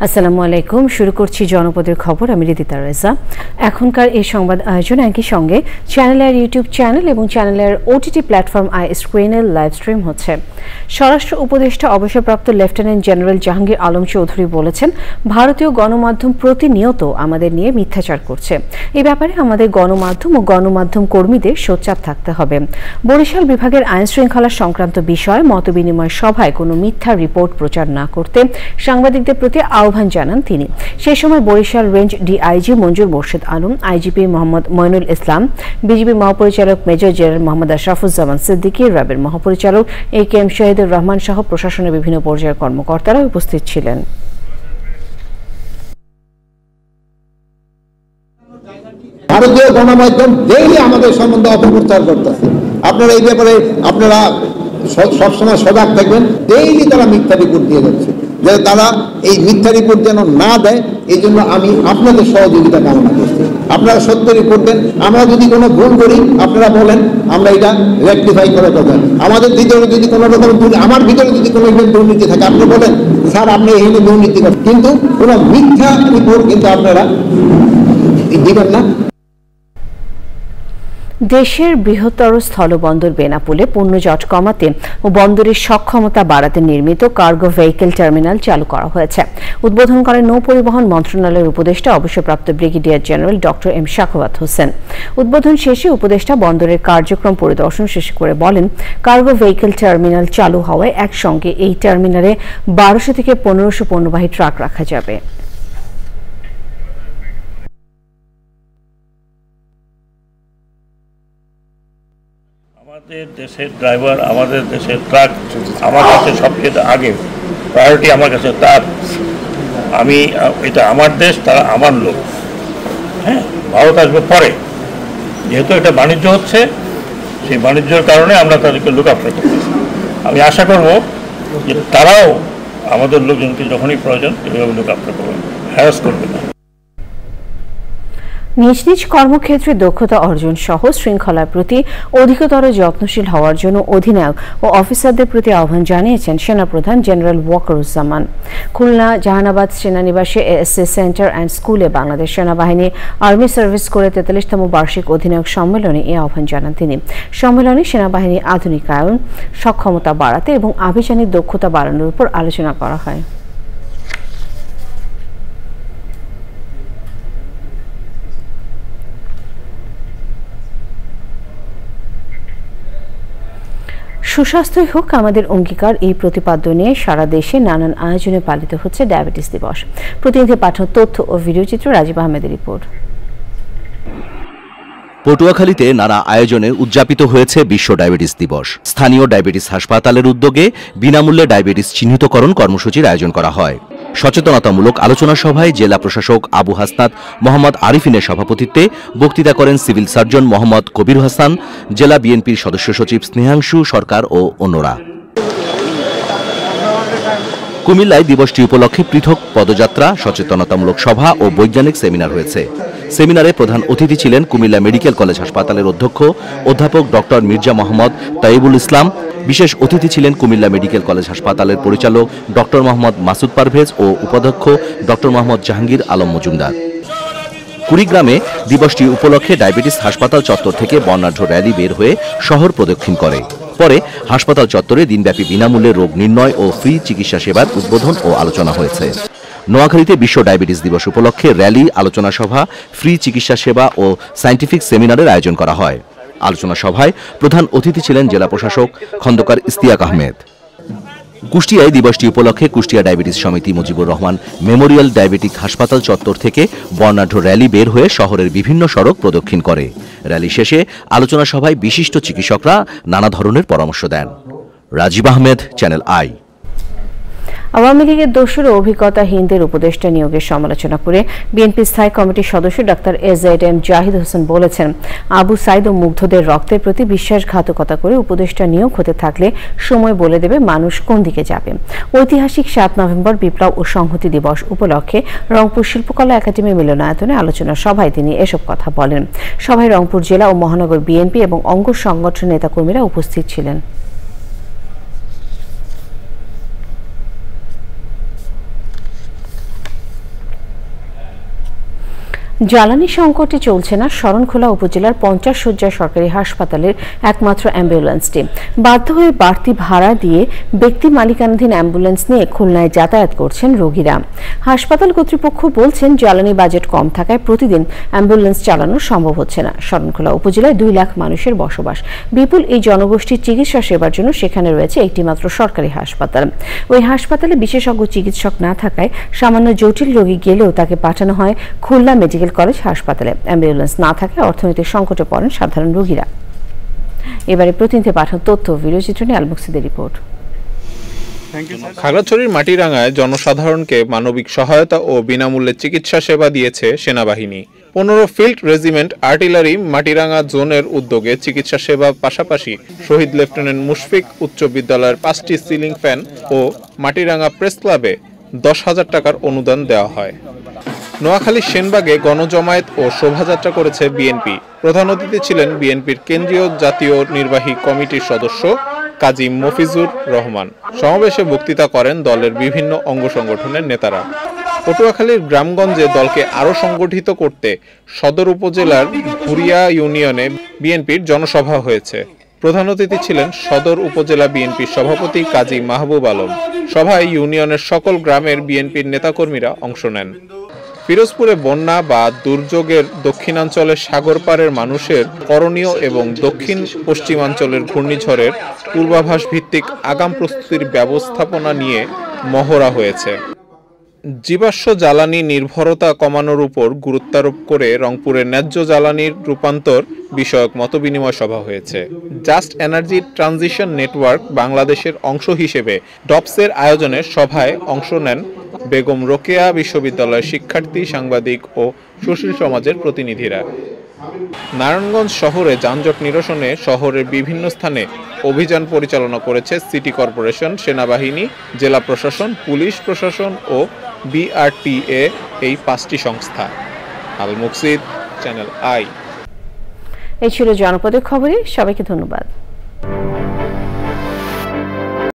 আসসালামু আলাইকুম। শুরু করছি জনপদের খবর। আমি রিদিতা রেজা। এখনকার এই সংবাদ আয়োজন একই সঙ্গে চ্যানেলের ইউটিউব চ্যানেল এবং চ্যানেলের ওটিটি প্ল্যাটফর্ম iScreenএর লাইভ স্ট্রিম হচ্ছে। স্বরাষ্ট্র উপদেষ্টা অবসরপ্রাপ্ত লেফটেন্যান্ট জেনারেল জাহাঙ্গীর আলম চৌধুরী বলেছেন, ভারতীয় গণমাধ্যম প্রতিনিয়ত আমাদের নিয়ে মিথ্যাচার করছে। এই ব্যাপারে আমাদের গণমাধ্যম ও গণমাধ্যম কর্মীদের সোচ্চার থাকতে হবে। বরিশাল বিভাগের আইন শৃঙ্খলা সংক্রান্ত বিষয়ে মতবিনিময় সভায় কোনো মিথ্যা রিপোর্ট প্রচার না করতে সাংবাদিকদের প্রতি আহ্বান জানান তিনি। সেই সময় বরিশাল রেঞ্জ ডিআইজি মঞ্জুর মোর্শেদ আলম, আইজিপি মোহাম্মদ মইনুল ইসলাম, বিজিবি মহাপরিচালক মেজর জেনারেল মোহাম্মদ আশরাফুজ্জামান সিদ্দিকী, র্যাবের মহাপরিচালক AKM শহীদুর রহমান সহ প্রশাসনের বিভিন্ন পর্যায়ের কর্মকর্তারা উপস্থিত ছিলেন। ভারতীয় গণমাধ্যম ডেইলি আমাদের সম্বন্ধে অপপ্রচার করতেছে। আপনারা এই ব্যাপারে আপনারা সবসময় সজাগ থাকবেন। ডেইলি তারা মিথ্যা রিপোর্ট দিয়ে যাচ্ছে, যে তারা এই মিথ্যা রিপোর্ট যেন না দেয়, এই জন্য আমি আপনাদের সহযোগিতা কামনা করছি। আপনারা সত্য রিপোর্ট দেন। আমরা যদি কোনো ভুল করি আপনারা বলেন, আমরা এটা রেকটিফাই করা দরকার। আমাদের ভিতরে যদি কোনো রকম আমার ভিতরে যদি কোনো দুর্নীতি থাকে, আপনি বলেন স্যার আপনি এখানে দুর্নীতি করেন, কিন্তু কোনো মিথ্যা রিপোর্ট কিন্তু আপনারা দিবেন না। দেশের বৃহত্তর স্থলবন্দর বেনাপোলে পণ্যজট কমাতে ও বন্দরের সক্ষমতা বাড়াতে নির্মিত কার্গো ভেহিকেল টার্মিনাল চালু করা হয়েছে। উদ্বোধন করেন নৌপরিবহন মন্ত্রণালয়ের উপদেষ্টা অবসরপ্রাপ্ত brigadier general doctor M Shakhawat Hossain. উদ্বোধন শেষে উপদেষ্টা বন্দরের কার্যক্রম পরিদর্শন শেষ করে বলেন, কার্গো ভেহিকেল টার্মিনাল চালু হওয়ায় একসঙ্গে এই টার্মিনালে 1200 থেকে 1500 পণ্যবাহী ট্রাক রাখা যাবে। আমাদের দেশের ড্রাইভার, আমাদের দেশের ট্রাক আমার কাছে সবচেয়ে আগে প্রায়োরিটি। আমার কাছে তার এটা আমার দেশ, তারা আমার লোক। হ্যাঁ, ভারত আসবে পরে। যেহেতু এটা বাণিজ্য হচ্ছে, সেই বাণিজ্যের কারণে আমরা তাদেরকে লুক আফটার করতেছি। আমি আশা করব যে তারাও আমাদের লোকজনকে যখনই প্রয়োজন এভাবে লুক আফটার করবেন, হ্যারাস করবে না। নিজ নিজ কর্মক্ষেত্রে দক্ষতা অর্জন সহ শৃঙ্খলার প্রতি অধিকতর যত্নশীল হওয়ার জন্য অধিনায়ক ও অফিসারদের প্রতি আহ্বান জানিয়েছেন সেনাপ্রধান জেনারেল ওয়াকারুজ্জামান। খুলনা জাহানাবাদ সেনানিবাসে ASC সেন্টার অ্যান্ড স্কুলে বাংলাদেশ সেনাবাহিনী আর্মি সার্ভিস করে 43তম বার্ষিক অধিনায়ক সম্মেলনে এই আহ্বান জানান তিনি। সম্মেলনে সেনাবাহিনী আধুনিকায়ন, সক্ষমতা বাড়াতে এবং আভিযানিক দক্ষতা বাড়ানোর উপর আলোচনা করা হয়। সুস্বাস্থ্যই হোক আমাদের অঙ্গীকার, এই প্রতিপাদ্য নিয়ে সারা দেশে নানান আয়োজনে পালিত হচ্ছে ডায়াবেটিস দিবস। প্রতিনিধি পাঠানো তথ্য ও ভিডিওচিত্র রাজীব আহমেদের রিপোর্ট। পটুয়াখালীতে নানা আয়োজনে উদযাপিত হয়েছে বিশ্ব ডায়াবেটিস দিবস। স্থানীয় ডায়াবেটিস হাসপাতালের উদ্যোগে বিনামূল্যে ডায়াবেটিস চিহ্নিতকরণ কর্মসূচির আয়োজন করা হয়। সচেতনতামূলক আলোচনা সভায় জেলা প্রশাসক আবু হাসনাত মোহাম্মদ আরিফিনের সভাপতিত্বে বক্তৃতা করেন সিভিল সার্জন মোহাম্মদ কবির হাসান, জেলা বিএনপির সদস্য সচিব স্নেহাংশু সরকার ও অন্যরা। কুমিল্লায় দিবসটি উপলক্ষে পৃথক পদযাত্রা, সচেতনতামূলক সভা ও বৈজ্ঞানিক সেমিনার হয়েছে। সেমিনারে প্রধান অতিথি ছিলেন কুমিল্লা মেডিকেল কলেজ হাসপাতালের অধ্যক্ষ অধ্যাপক ডক্টর মির্জা মোহাম্মদ তাইবুল ইসলাম। বিশেষ অতিথি ছিলেন কুমিল্লা মেডিকেল কলেজ হাসপাতালের পরিচালক ডক্টর মোহাম্মদ মাসুদ পারভেজ ও উপাধ্যক্ষ ডক্টর মোহাম্মদ জাহাঙ্গীর আলম মজুমদার। কুড়িগ্রামে দিবসটি উপলক্ষে ডায়াবেটিস হাসপাতাল চত্বর থেকে বর্ণাঢ্য র্যালি বের হয়ে শহর প্রদক্ষিণ করে। পরে হাসপাতাল চত্বরে দিনব্যাপী বিনামূল্যে রোগ নির্ণয় ও ফ্রি চিকিৎসা সেবার উদ্বোধন ও আলোচনা হয়েছে। নোয়াখালীতে বিশ্ব ডায়াবেটিস দিবস উপলক্ষে র্যালি, আলোচনা সভা, ফ্রি চিকিৎসা সেবা ও সায়েন্টিফিক সেমিনারের আয়োজন করা হয়। আলোচনা সভায় প্রধান অতিথি ছিলেন জেলা প্রশাসক খন্দকার ইস্তিয়াক আহমেদ। কুষ্টিয়ায় দিবসটি উপলক্ষে কুষ্টিয়া ডায়াবেটিস সমিতি মুজিবুর রহমান মেমোরিয়াল ডায়াবেটিক হাসপাতাল চত্বর থেকে বর্ণাঢ্য র্যালি বের হয়ে শহরের বিভিন্ন সড়ক প্রদক্ষিণ করে। র্যালি শেষে আলোচনা সভায় বিশিষ্ট চিকিৎসকরা নানা ধরনের পরামর্শ দেন। Rajib Ahmed, channel I. আওয়ামী লীগের দোসর ও অভিজ্ঞতাহীনদের উপদেষ্টা নিয়োগের সমালোচনা করে বিএনপি স্থায়ী কমিটির সদস্য ডাক্তার এজএম জাহিদ হোসেন বলেছেন, আবু সাইদ ও মুগ্ধদের রক্তের প্রতি বিশ্বাসঘাতকতা করে উপদেষ্টা নিয়োগ হতে থাকলে সময় বলে দেবে মানুষ কোন দিকে যাবে। ঐতিহাসিক 7 নভেম্বর বিপ্লব ও সংহতি দিবস উপলক্ষে রংপুর শিল্পকলা একাডেমি মিলনায়তনে আলোচনা সভায় তিনি এসব কথা বলেন। সভায় রংপুর জেলা ও মহানগর বিএনপি এবং অঙ্গ সংগঠন নেতাকর্মীরা উপস্থিত ছিলেন। জ্বালানি সংকটে চলছে না শরণখোলা উপজেলার 50 শয্যার সরকারি হাসপাতালের একমাত্র অ্যাম্বুলেন্সটি। বাধ্য হয়ে বাড়তি ভাড়া দিয়ে ব্যক্তি মালিকানাধীন অ্যাম্বুলেন্স নিয়ে খুলনায় যাতায়াত করছেন রোগীরা। হাসপাতাল কর্তৃপক্ষ বলছেন, জ্বালানি বাজেট কম থাকায় প্রতিদিন অ্যাম্বুলেন্স চালানো সম্ভব হচ্ছে না। শরণখোলা উপজেলায় 2 লাখ মানুষের বসবাস। বিপুল এই জনগোষ্ঠীর চিকিৎসা সেবার জন্য সেখানে রয়েছে একটি মাত্র সরকারি হাসপাতাল। ওই হাসপাতালে বিশেষজ্ঞ চিকিৎসক না থাকায় সামান্য জটিল রোগী গেলেও তাকে পাঠানো হয় খুলনা মেডিকেল কলেজ হাসপাতালে। অ্যাম্বুলেন্স না থাকায় অর্থনৈতিক সংকটে পড়েন সাধারণ রোগীরা। এবারে প্রতিনিধি পাঠানো তথ্য ভিডিও চিত্র নিয়ে আলমুকসিদের রিপোর্ট। খাগড়াছড়ির মাটিরাঙ্গায় জনসাধারণকে মানবিক সহায়তা ও বিনামূল্যে চিকিৎসা সেবা দিয়েছে সেনাবাহিনী। 15 ফিল্ড রেজিমেন্ট আর্টিলারি মাটিরাঙ্গা জোনের উদ্যোগে চিকিৎসা সেবার পাশাপাশি শহীদ লেফটেন্যান্ট মুশফিক উচ্চ বিদ্যালয়ের 5টি সিলিং ফ্যান ও মাটিরাঙ্গা প্রেস ক্লাবে 10,000 টাকার অনুদান দেওয়া হয়। নোয়াখালীর সেনবাগে গণজমায়েত ও শোভাযাত্রা করেছে বিএনপি। প্রধান অতিথি ছিলেন বিএনপির কেন্দ্রীয় জাতীয় নির্বাহী কমিটির সদস্য কাজী মফিজুর রহমান। সমাবেশে বক্তৃতা করেন দলের বিভিন্ন অঙ্গ সংগঠনের নেতারা। পটুয়াখালীর গ্রামগঞ্জে দলকে আরও সংগঠিত করতে সদর উপজেলার ভুরিয়া ইউনিয়নে বিএনপির জনসভা হয়েছে। প্রধান অতিথি ছিলেন সদর উপজেলা বিএনপির সভাপতি কাজী মাহবুব আলম। সভায় ইউনিয়নের সকল গ্রামের বিএনপির নেতাকর্মীরা অংশ নেন। পিরোজপুরে বন্যা বা দুর্যোগের দক্ষিণাঞ্চলের সাগর পাড়ের মানুষের করণীয় এবং দক্ষিণ পশ্চিমাঞ্চলের ঘূর্ণিঝড়ের পূর্বাভাস ভিত্তিক আগাম প্রস্তুতির ব্যবস্থাপনা নিয়ে মহড়া হয়েছে। জীবাশ্ম জ্বালানি নির্ভরতা কমানোর উপর গুরুত্বারোপ করে রংপুরের ন্যায্য জ্বালানির রূপান্তর বিষয়ক মতবিনিময় সভা হয়েছে। জাস্ট এনার্জি ট্রানজিশন নেটওয়ার্ক বাংলাদেশের অংশ হিসেবে ডপসের আয়োজনে সভায় অংশ নেন বেগম রোকেয়া বিশ্ববিদ্যালয়ের শিক্ষার্থী, সাংবাদিক ও সুশীল সমাজের প্রতিনিধিরা। নারায়ণগঞ্জ শহরে যানজট নিরসনে শহরের বিভিন্ন স্থানে অভিযান পরিচালনা করেছে সিটি কর্পোরেশন, সেনাবাহিনী, জেলা প্রশাসন, পুলিশ প্রশাসন ও বিআরটিএ, এই 5টি সংস্থা। আল মুকসিদ, চ্যানেল আই। এই ছিল জনপদের খবরে। সবাইকে ধন্যবাদ।